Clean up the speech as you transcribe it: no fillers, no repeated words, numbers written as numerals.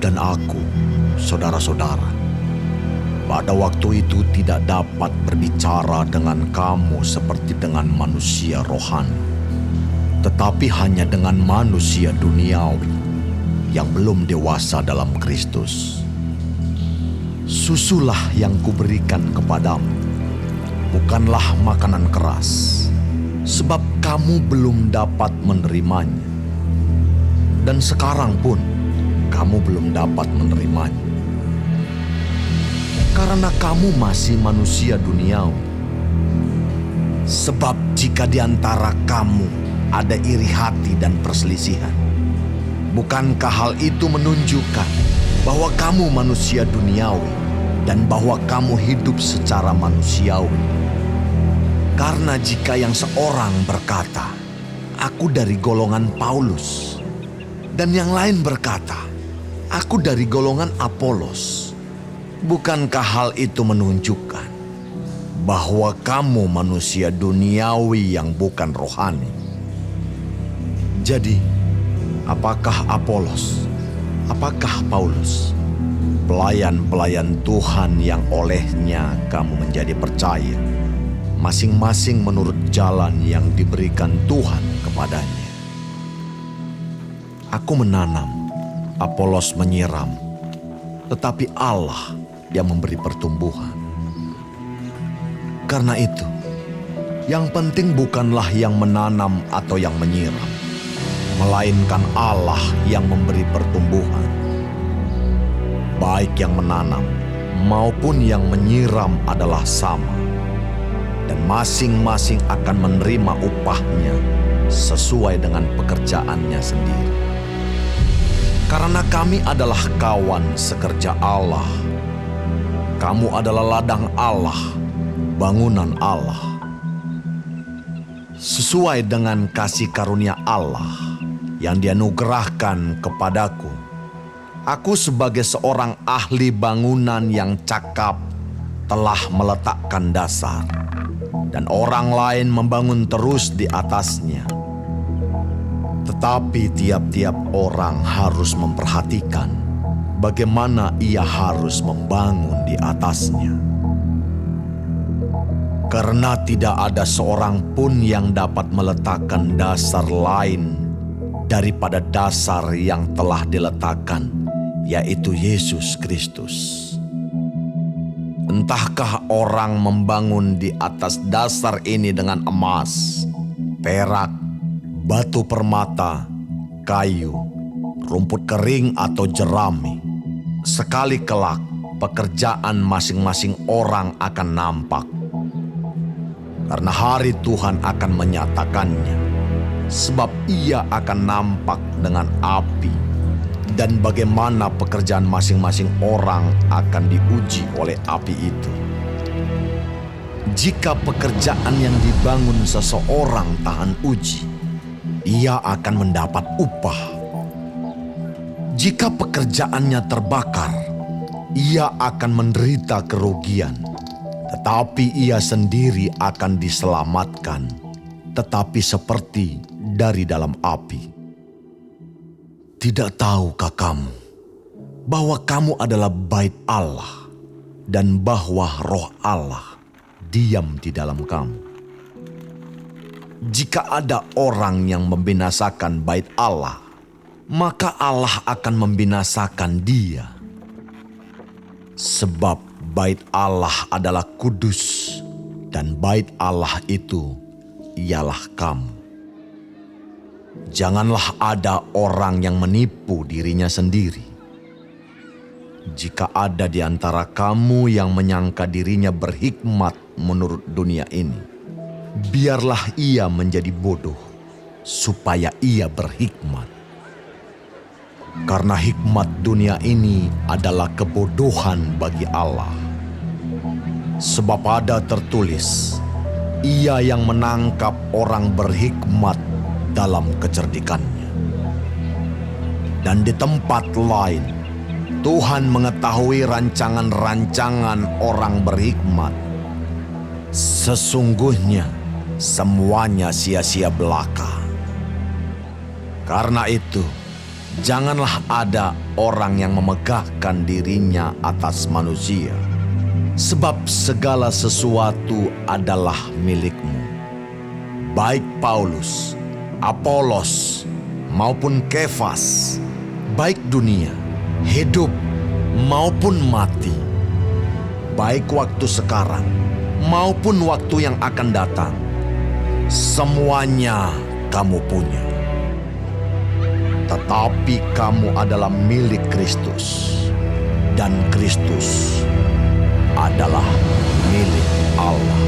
dan aku, saudara-saudara, pada waktu itu tidak dapat berbicara dengan kamu seperti dengan manusia rohani, tetapi hanya dengan manusia duniawi yang belum dewasa dalam Kristus. Susulah yang kuberikan kepadamu, bukanlah makanan keras, sebab kamu belum dapat menerimanya. Dan sekarang pun kamu belum dapat menerimanya, karena kamu masih manusia duniawi. Sebab jika di antara kamu ada iri hati dan perselisihan, bukankah hal itu menunjukkan bahwa kamu manusia duniawi dan bahwa kamu hidup secara manusiawi? Karena jika yang seorang berkata, "Aku dari golongan Paulus," dan yang lain berkata, "Aku dari golongan Apolos," bukankah hal itu menunjukkan bahwa kamu manusia duniawi yang bukan rohani? Jadi, apakah Apolos, apakah Paulus, pelayan-pelayan Tuhan yang olehnya kamu menjadi percaya, masing-masing menurut jalan yang diberikan Tuhan kepadanya? Aku menanam, Apolos menyiram, tetapi Allah yang memberi pertumbuhan. Karena itu, yang penting bukanlah yang menanam atau yang menyiram, melainkan Allah yang memberi pertumbuhan. Baik yang menanam maupun yang menyiram adalah sama, dan masing-masing akan menerima upahnya sesuai dengan pekerjaannya sendiri. Karena kami adalah kawan sekerja Allah. Kamu adalah ladang Allah, bangunan Allah. Sesuai dengan kasih karunia Allah yang dianugerahkan kepadaku, aku sebagai seorang ahli bangunan yang cakap telah meletakkan dasar, dan orang lain membangun terus di atasnya. Tetapi tiap-tiap orang harus memperhatikan bagaimana ia harus membangun di atasnya. Karena tidak ada seorang pun yang dapat meletakkan dasar lain daripada dasar yang telah diletakkan, yaitu Yesus Kristus. Entahkah orang membangun di atas dasar ini dengan emas, perak, batu permata, kayu, rumput kering atau jerami, sekali kelak pekerjaan masing-masing orang akan nampak. Karena hari Tuhan akan menyatakannya, sebab ia akan nampak dengan api, dan bagaimana pekerjaan masing-masing orang akan diuji oleh api itu. Jika pekerjaan yang dibangun seseorang tahan uji, ia akan mendapat upah. Jika pekerjaannya terbakar, ia akan menderita kerugian, tetapi ia sendiri akan diselamatkan, tetapi seperti dari dalam api. Tidak tahukah kamu bahwa kamu adalah bait Allah dan bahwa Roh Allah diam di dalam kamu? Jika ada orang yang membinasakan bait Allah, maka Allah akan membinasakan dia. Sebab bait Allah adalah kudus, dan bait Allah itu ialah kamu. Janganlah ada orang yang menipu dirinya sendiri. Jika ada di antara kamu yang menyangka dirinya berhikmat menurut dunia ini, biarlah ia menjadi bodoh, supaya ia berhikmat. Karena hikmat dunia ini adalah kebodohan bagi Allah. Sebab ada tertulis, Ia yang menangkap orang berhikmat dalam kecerdikannya. Dan di tempat lain, Tuhan mengetahui rancangan-rancangan orang berhikmat. Sesungguhnya semuanya sia-sia belaka. Karena itu, Janganlah ada orang yang memegahkan dirinya atas manusia, sebab segala sesuatu adalah milikmu. Baik Paulus, Apolos, maupun Kefas, baik dunia, hidup maupun mati, baik waktu sekarang maupun waktu yang akan datang, semuanya kamu punya. Tetapi kamu adalah milik Kristus, dan Kristus adalah milik Allah.